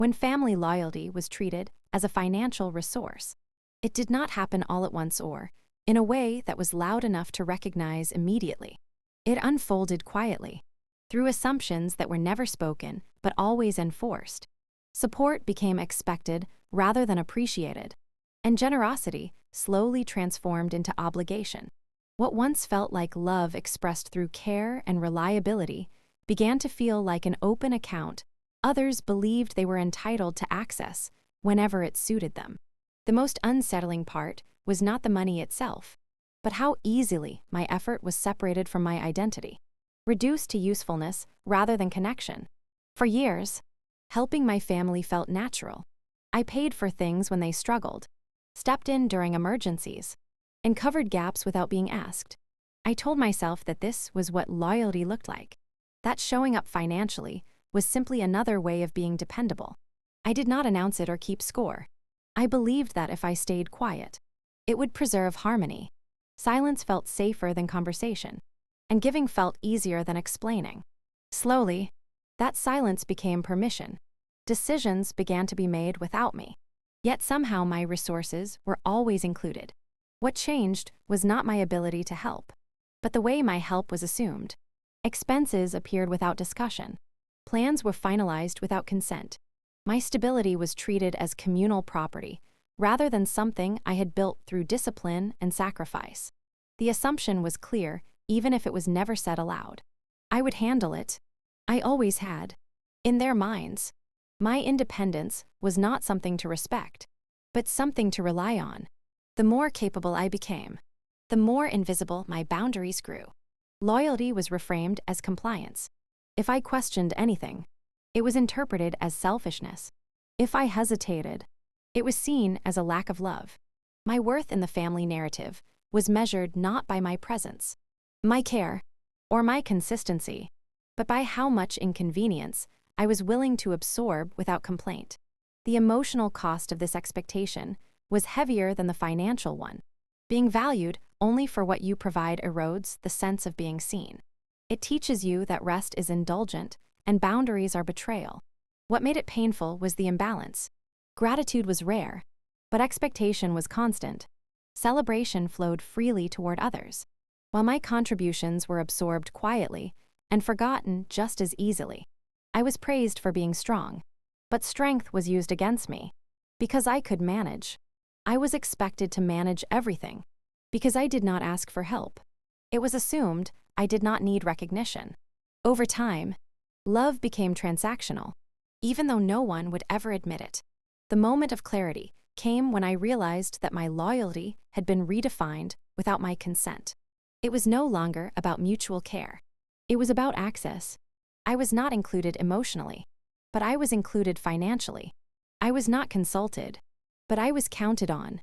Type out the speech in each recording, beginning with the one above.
when family loyalty was treated as a financial resource. It did not happen all at once or in a way that was loud enough to recognize immediately. It unfolded quietly, through assumptions that were never spoken but always enforced. Support became expected rather than appreciated, and generosity slowly transformed into obligation. What once felt like love expressed through care and reliability began to feel like an open account others believed they were entitled to access whenever it suited them. The most unsettling part was not the money itself, but how easily my effort was separated from my identity, reduced to usefulness rather than connection. For years, helping my family felt natural. I paid for things when they struggled, stepped in during emergencies, and covered gaps without being asked. I told myself that this was what loyalty looked like, that showing up financially was simply another way of being dependable. I did not announce it or keep score. I believed that if I stayed quiet, it would preserve harmony. Silence felt safer than conversation, and giving felt easier than explaining. Slowly, that silence became permission. Decisions began to be made without me. Yet somehow my resources were always included. What changed was not my ability to help, but the way my help was assumed. Expenses appeared without discussion. Plans were finalized without consent. My stability was treated as communal property, rather than something I had built through discipline and sacrifice. The assumption was clear, even if it was never said aloud. I would handle it. I always had. In their minds, my independence was not something to respect, but something to rely on. The more capable I became, the more invisible my boundaries grew. Loyalty was reframed as compliance. If I questioned anything, it was interpreted as selfishness. If I hesitated, it was seen as a lack of love. My worth in the family narrative was measured not by my presence, my care, or my consistency, but by how much inconvenience I was willing to absorb without complaint. The emotional cost of this expectation was heavier than the financial one. Being valued only for what you provide erodes the sense of being seen. It teaches you that rest is indulgent and boundaries are betrayal. What made it painful was the imbalance. Gratitude was rare, but expectation was constant. Celebration flowed freely toward others, while my contributions were absorbed quietly and forgotten just as easily. I was praised for being strong, but strength was used against me. Because I could manage, I was expected to manage everything. Because I did not ask for help, it was assumed I did not need recognition. Over time, love became transactional, even though no one would ever admit it. The moment of clarity came when I realized that my loyalty had been redefined without my consent. It was no longer about mutual care. It was about access. I was not included emotionally, but I was included financially. I was not consulted, but I was counted on.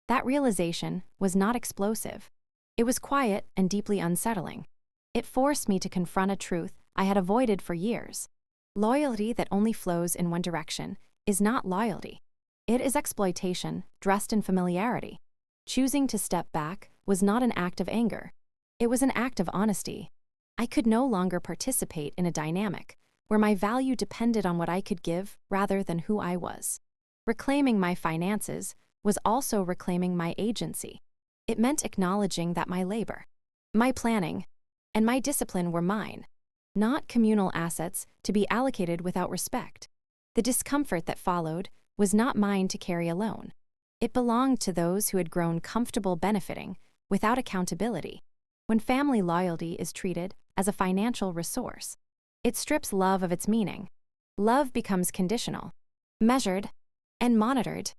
That realization was not explosive. It was quiet and deeply unsettling. It forced me to confront a truth I had avoided for years. Loyalty that only flows in one direction is not loyalty. It is exploitation dressed in familiarity. Choosing to step back was not an act of anger. It was an act of honesty. I could no longer participate in a dynamic where my value depended on what I could give rather than who I was. Reclaiming my finances was also reclaiming my agency. It meant acknowledging that my labor, my planning, and my discipline were mine, not communal assets to be allocated without respect. The discomfort that followed was not mine to carry alone. It belonged to those who had grown comfortable benefiting without accountability. When family loyalty is treated as a financial resource, it strips love of its meaning. Love becomes conditional, measured, and monitored.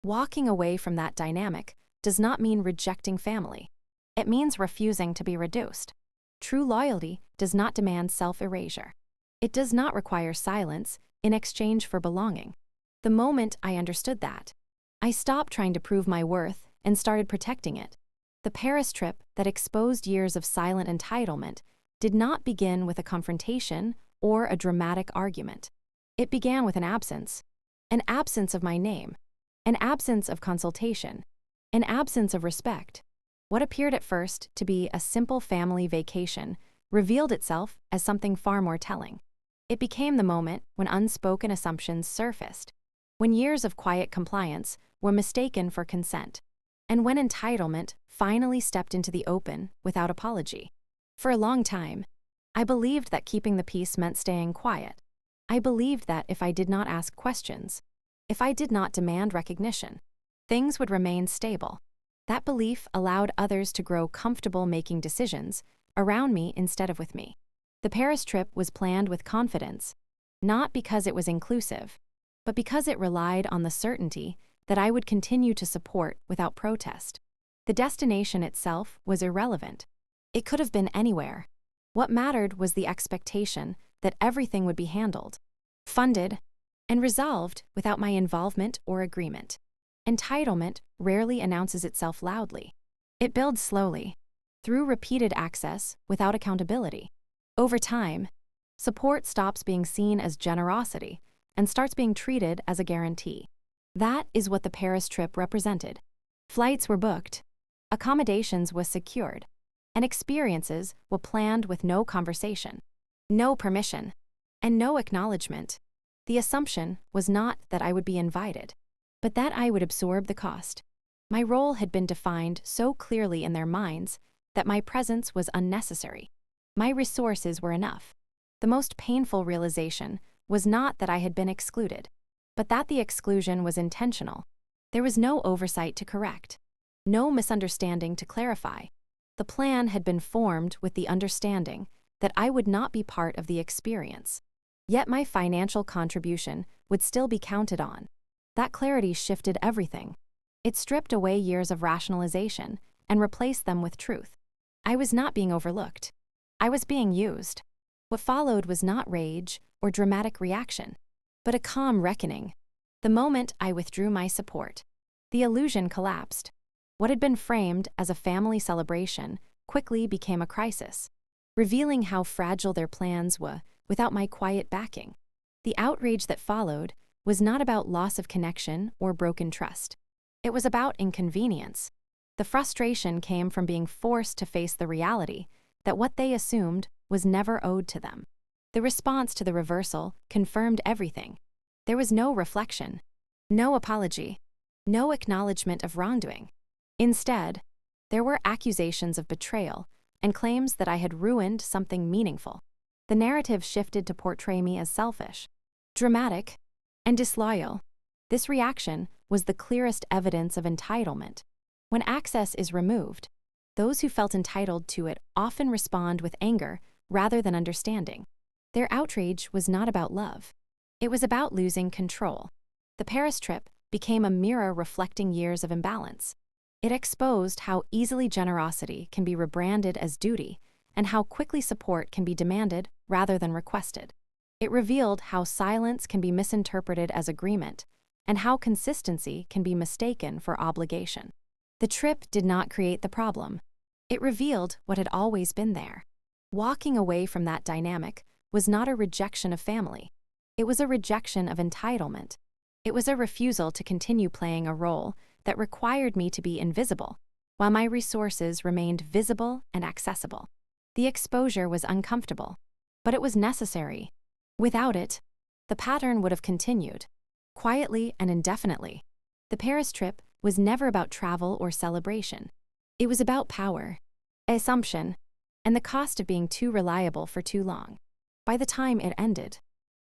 Walking away from that dynamic does not mean rejecting family. It means refusing to be reduced. True loyalty does not demand self-erasure. It does not require silence in exchange for belonging. The moment I understood that, I stopped trying to prove my worth and started protecting it. The Paris trip that exposed years of silent entitlement did not begin with a confrontation or a dramatic argument. It began with an absence of my name, an absence of consultation, an absence of respect. What appeared at first to be a simple family vacation revealed itself as something far more telling. It became the moment when unspoken assumptions surfaced, when years of quiet compliance were mistaken for consent, and when entitlement finally stepped into the open without apology. For a long time, I believed that keeping the peace meant staying quiet. I believed that if I did not ask questions, if I did not demand recognition, things would remain stable. That belief allowed others to grow comfortable making decisions around me instead of with me. The Paris trip was planned with confidence, not because it was inclusive, but because it relied on the certainty that I would continue to support without protest. The destination itself was irrelevant. It could have been anywhere. What mattered was the expectation that everything would be handled, funded, and resolved without my involvement or agreement. Entitlement rarely announces itself loudly. It builds slowly, through repeated access without accountability. Over time, support stops being seen as generosity and starts being treated as a guarantee. That is what the Paris trip represented. Flights were booked, accommodations were secured, and experiences were planned with no conversation, no permission, and no acknowledgement. The assumption was not that I would be invited, but that I would absorb the cost. My role had been defined so clearly in their minds that my presence was unnecessary. My resources were enough. The most painful realization was not that I had been excluded, but that the exclusion was intentional. There was no oversight to correct, no misunderstanding to clarify. The plan had been formed with the understanding that I would not be part of the experience. Yet my financial contribution would still be counted on. That clarity shifted everything. It stripped away years of rationalization and replaced them with truth. I was not being overlooked. I was being used. What followed was not rage or dramatic reaction, but a calm reckoning. The moment I withdrew my support, the illusion collapsed. What had been framed as a family celebration quickly became a crisis, revealing how fragile their plans were without my quiet backing. The outrage that followed was not about loss of connection or broken trust. It was about inconvenience. The frustration came from being forced to face the reality that what they assumed was never owed to them. The response to the reversal confirmed everything. There was no reflection, no apology, no acknowledgement of wrongdoing. Instead, there were accusations of betrayal and claims that I had ruined something meaningful. The narrative shifted to portray me as selfish, dramatic, and disloyal. This reaction was the clearest evidence of entitlement. When access is removed, those who felt entitled to it often respond with anger rather than understanding. Their outrage was not about love. It was about losing control. The Paris trip became a mirror reflecting years of imbalance. It exposed how easily generosity can be rebranded as duty and how quickly support can be demanded rather than requested. It revealed how silence can be misinterpreted as agreement and how consistency can be mistaken for obligation. The trip did not create the problem. It revealed what had always been there. Walking away from that dynamic was not a rejection of family. It was a rejection of entitlement. It was a refusal to continue playing a role that required me to be invisible, while my resources remained visible and accessible. The exposure was uncomfortable, but it was necessary. Without it, the pattern would have continued, quietly and indefinitely. The Paris trip was never about travel or celebration. It was about power, assumption, and the cost of being too reliable for too long. By the time it ended,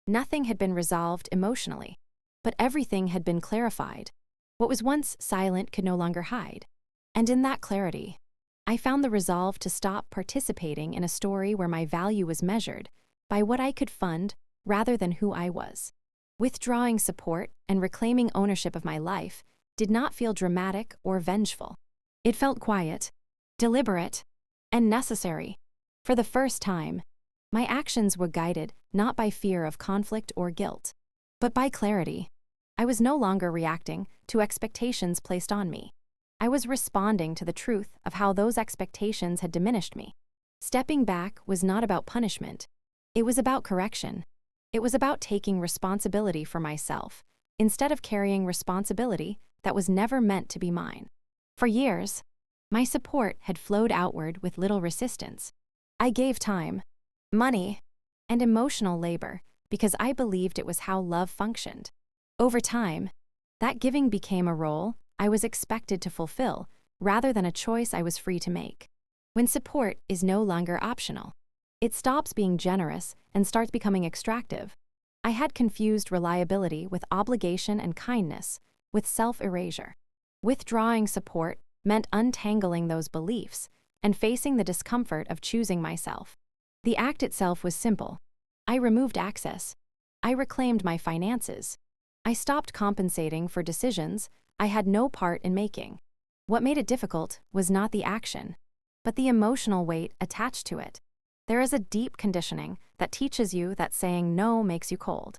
nothing had been resolved emotionally, but everything had been clarified. What was once silent could no longer hide. And in that clarity, I found the resolve to stop participating in a story where my value was measured by what I could fund rather than who I was. Withdrawing support and reclaiming ownership of my life did not feel dramatic or vengeful. It felt quiet, deliberate, and necessary. For the first time, my actions were guided not by fear of conflict or guilt, but by clarity. I was no longer reacting to expectations placed on me. I was responding to the truth of how those expectations had diminished me. Stepping back was not about punishment. It was about correction. It was about taking responsibility for myself, instead of carrying responsibility that was never meant to be mine. For years, my support had flowed outward with little resistance. I gave time, money, and emotional labor because I believed it was how love functioned. Over time, that giving became a role I was expected to fulfill rather than a choice I was free to make. When support is no longer optional, it stops being generous and starts becoming extractive. I had confused reliability with obligation and kindness with self-erasure. Withdrawing support meant untangling those beliefs and facing the discomfort of choosing myself. The act itself was simple. I removed access. I reclaimed my finances. I stopped compensating for decisions I had no part in making. What made it difficult was not the action, but the emotional weight attached to it. There is a deep conditioning that teaches you that saying no makes you cold,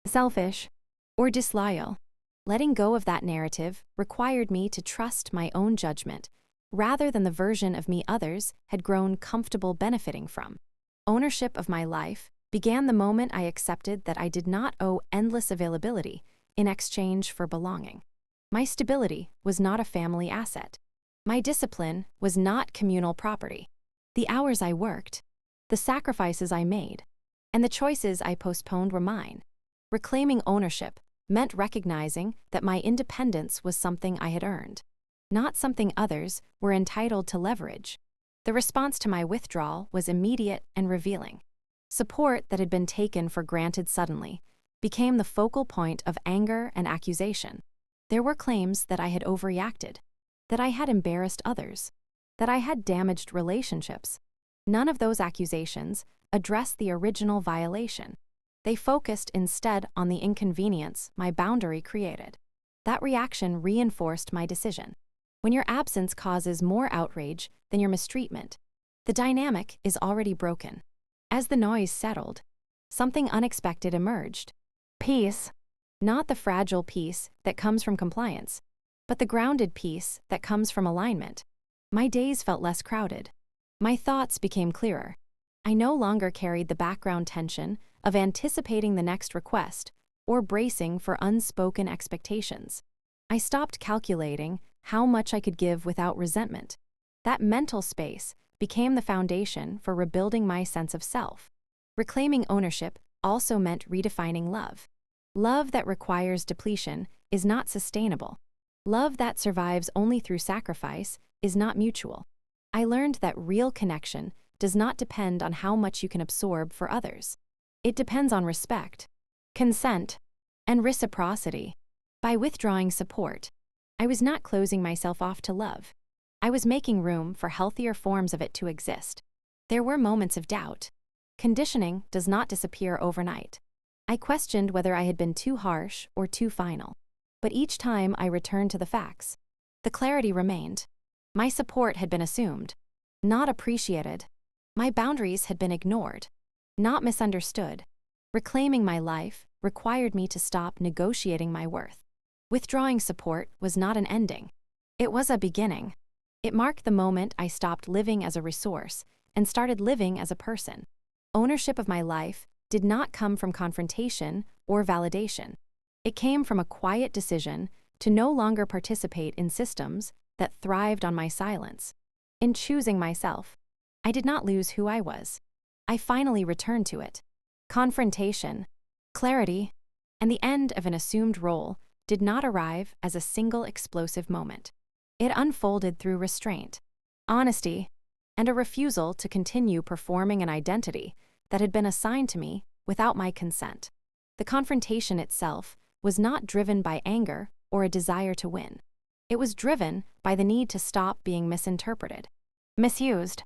selfish, or disloyal. Letting go of that narrative required me to trust my own judgment rather than the version of me others had grown comfortable benefiting from. Ownership of my life began the moment I accepted that I did not owe endless availability in exchange for belonging. My stability was not a family asset. My discipline was not communal property. The hours I worked, the sacrifices I made, and the choices I postponed were mine. Reclaiming ownership meant recognizing that my independence was something I had earned, not something others were entitled to leverage. The response to my withdrawal was immediate and revealing. Support that had been taken for granted suddenly became the focal point of anger and accusation. There were claims that I had overreacted, that I had embarrassed others, that I had damaged relationships. None of those accusations addressed the original violation. They focused instead on the inconvenience my boundary created. That reaction reinforced my decision. When your absence causes more outrage than your mistreatment, the dynamic is already broken. As the noise settled, something unexpected emerged. Peace. Not the fragile peace that comes from compliance, but the grounded peace that comes from alignment. My days felt less crowded. My thoughts became clearer. I no longer carried the background tension of anticipating the next request or bracing for unspoken expectations. I stopped calculating how much I could give without resentment. That mental space became the foundation for rebuilding my sense of self. Reclaiming ownership also meant redefining love. Love that requires depletion is not sustainable. Love that survives only through sacrifice is not mutual. I learned that real connection does not depend on how much you can absorb for others. It depends on respect, consent, and reciprocity. By withdrawing support, I was not closing myself off to love. I was making room for healthier forms of it to exist. There were moments of doubt. Conditioning does not disappear overnight. I questioned whether I had been too harsh or too final. But each time I returned to the facts, the clarity remained. My support had been assumed, not appreciated. My boundaries had been ignored, not misunderstood. Reclaiming my life required me to stop negotiating my worth. Withdrawing support was not an ending. It was a beginning. It marked the moment I stopped living as a resource and started living as a person. Ownership of my life did not come from confrontation or validation. It came from a quiet decision to no longer participate in systems that thrived on my silence. In choosing myself, I did not lose who I was. I finally returned to it. Confrontation, clarity, and the end of an assumed role did not arrive as a single explosive moment. It unfolded through restraint, honesty, and a refusal to continue performing an identity that had been assigned to me without my consent. The confrontation itself was not driven by anger or a desire to win. It was driven by the need to stop being misinterpreted, misused,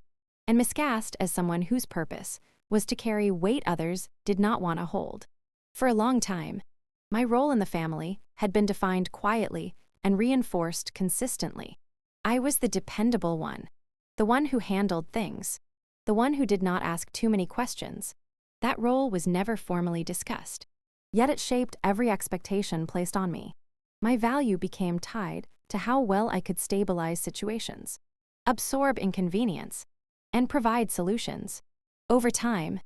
and miscast as someone whose purpose was to carry weight others did not want to hold. For a long time, my role in the family had been defined quietly and reinforced consistently. I was the dependable one, the one who handled things, the one who did not ask too many questions. That role was never formally discussed, yet it shaped every expectation placed on me. My value became tied to how well I could stabilize situations, absorb inconvenience, and provide solutions. Over time,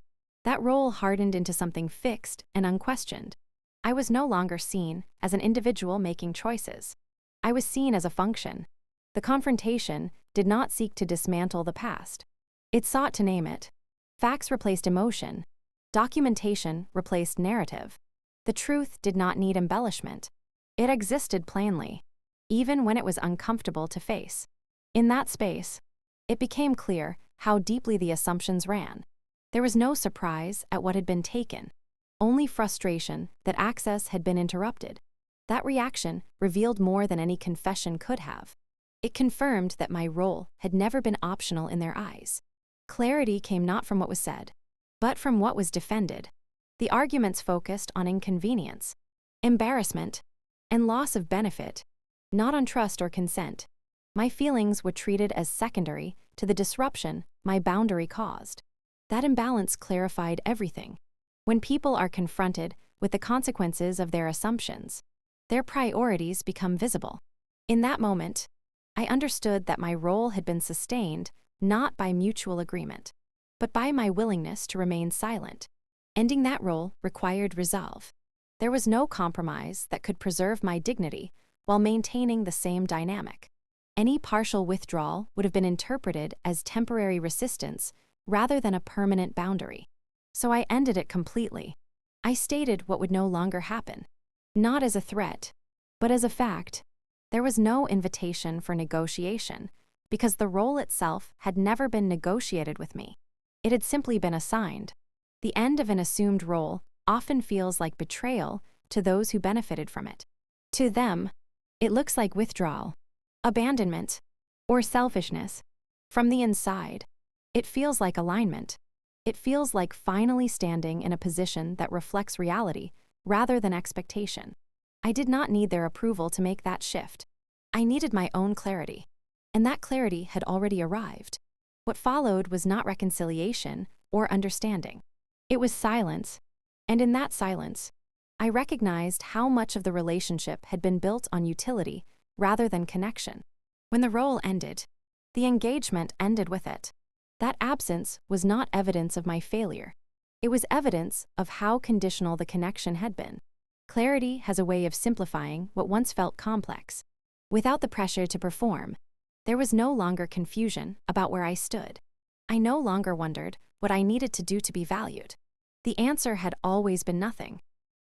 that role hardened into something fixed and unquestioned. I was no longer seen as an individual making choices. I was seen as a function. The confrontation did not seek to dismantle the past. It sought to name it. Facts replaced emotion. Documentation replaced narrative. The truth did not need embellishment. It existed plainly, even when it was uncomfortable to face. In that space, it became clear how deeply the assumptions ran. There was no surprise at what had been taken, only frustration that access had been interrupted. That reaction revealed more than any confession could have. It confirmed that my role had never been optional in their eyes. Clarity came not from what was said, but from what was defended. The arguments focused on inconvenience, embarrassment, and loss of benefit, not on trust or consent. My feelings were treated as secondary to the disruption my boundary caused. That imbalance clarified everything. When people are confronted with the consequences of their assumptions, their priorities become visible. In that moment, I understood that my role had been sustained not by mutual agreement, but by my willingness to remain silent. Ending that role required resolve. There was no compromise that could preserve my dignity while maintaining the same dynamic. Any partial withdrawal would have been interpreted as temporary resistance rather than a permanent boundary. So I ended it completely. I stated what would no longer happen, not as a threat, but as a fact. There was no invitation for negotiation, because the role itself had never been negotiated with me. It had simply been assigned. The end of an assumed role often feels like betrayal to those who benefited from it. To them, it looks like withdrawal, abandonment, or selfishness. From the inside, it feels like alignment. It feels like finally standing in a position that reflects reality rather than expectation. I did not need their approval to make that shift. I needed my own clarity, and that clarity had already arrived. What followed was not reconciliation or understanding. It was silence, and in that silence, I recognized how much of the relationship had been built on utility rather than connection. When the role ended, the engagement ended with it. That absence was not evidence of my failure. It was evidence of how conditional the connection had been. Clarity has a way of simplifying what once felt complex. Without the pressure to perform, there was no longer confusion about where I stood. I no longer wondered what I needed to do to be valued. The answer had always been nothing.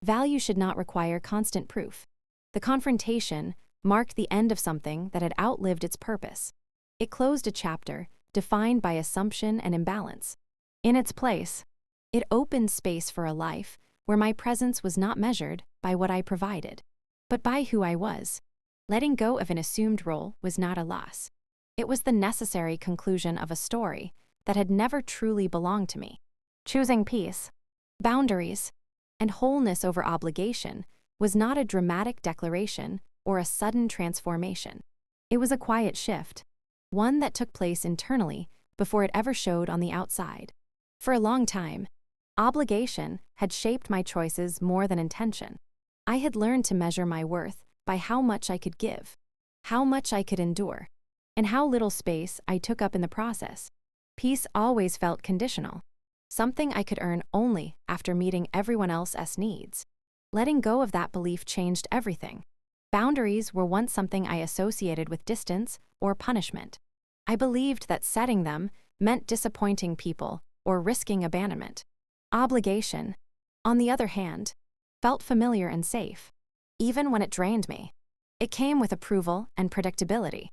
Value should not require constant proof. The confrontation marked the end of something that had outlived its purpose. It closed a chapter defined by assumption and imbalance. In its place, it opened space for a life where my presence was not measured by what I provided, but by who I was. Letting go of an assumed role was not a loss. It was the necessary conclusion of a story that had never truly belonged to me. Choosing peace, boundaries, and wholeness over obligation was not a dramatic declaration or a sudden transformation. It was a quiet shift, one that took place internally before it ever showed on the outside. For a long time, obligation had shaped my choices more than intention. I had learned to measure my worth by how much I could give, how much I could endure, and how little space I took up in the process. Peace always felt conditional, something I could earn only after meeting everyone else's needs. Letting go of that belief changed everything. Boundaries were once something I associated with distance or punishment. I believed that setting them meant disappointing people or risking abandonment. Obligation, on the other hand, felt familiar and safe, even when it drained me. It came with approval and predictability.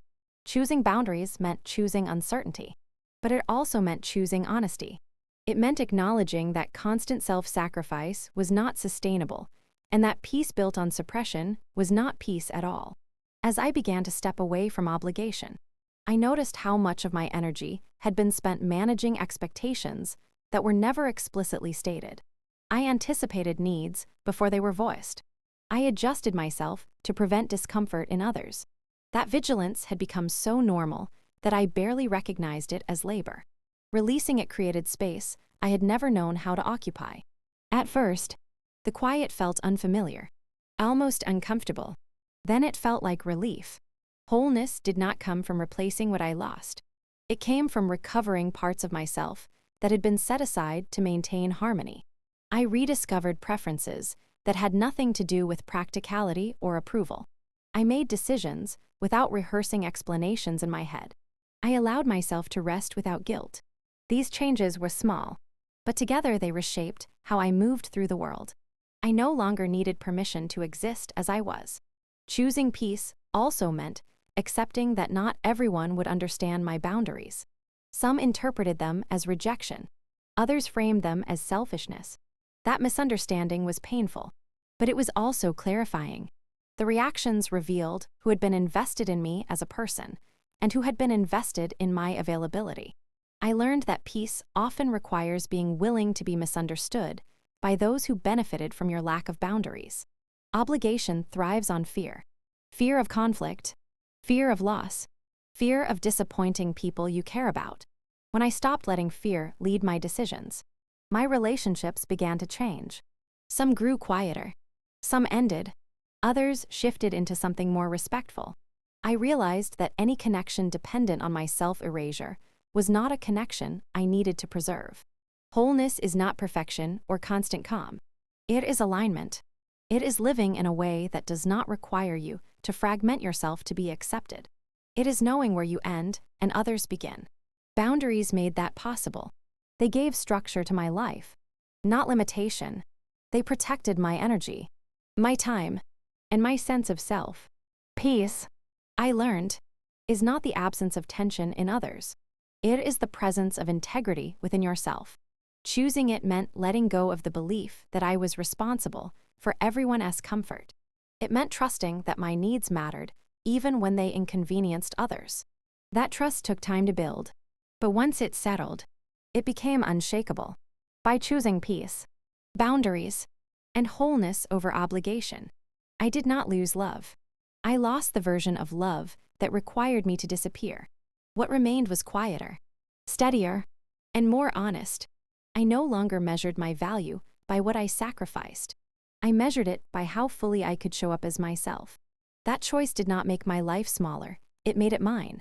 Choosing boundaries meant choosing uncertainty, but it also meant choosing honesty. It meant acknowledging that constant self-sacrifice was not sustainable, and that peace built on suppression was not peace at all. As I began to step away from obligation, I noticed how much of my energy had been spent managing expectations that were never explicitly stated. I anticipated needs before they were voiced. I adjusted myself to prevent discomfort in others. That vigilance had become so normal that I barely recognized it as labor. Releasing it created space I had never known how to occupy. At first, the quiet felt unfamiliar, almost uncomfortable. Then it felt like relief. Wholeness did not come from replacing what I lost. It came from recovering parts of myself that had been set aside to maintain harmony. I rediscovered preferences that had nothing to do with practicality or approval. I made decisions without rehearsing explanations in my head. I allowed myself to rest without guilt. These changes were small, but together they reshaped how I moved through the world. I no longer needed permission to exist as I was. Choosing peace also meant accepting that not everyone would understand my boundaries. Some interpreted them as rejection. Others framed them as selfishness. That misunderstanding was painful, but it was also clarifying. The reactions revealed who had been invested in me as a person and who had been invested in my availability. I learned that peace often requires being willing to be misunderstood by those who benefited from your lack of boundaries. Obligation thrives on fear. Fear of conflict, fear of loss, fear of disappointing people you care about. When I stopped letting fear lead my decisions, my relationships began to change. Some grew quieter. Some ended. Others shifted into something more respectful. I realized that any connection dependent on my self-erasure was not a connection I needed to preserve. Wholeness is not perfection or constant calm. It is alignment. It is living in a way that does not require you to fragment yourself to be accepted. It is knowing where you end and others begin. Boundaries made that possible. They gave structure to my life, not limitation. They protected my energy, my time, and my sense of self. Peace, I learned, is not the absence of tension in others. It is the presence of integrity within yourself. Choosing it meant letting go of the belief that I was responsible for everyone else's comfort. It meant trusting that my needs mattered, even when they inconvenienced others. That trust took time to build, but once it settled, it became unshakable. By choosing peace, boundaries, and wholeness over obligation, I did not lose love. I lost the version of love that required me to disappear. What remained was quieter, steadier, and more honest. I no longer measured my value by what I sacrificed. I measured it by how fully I could show up as myself. That choice did not make my life smaller, it made it mine.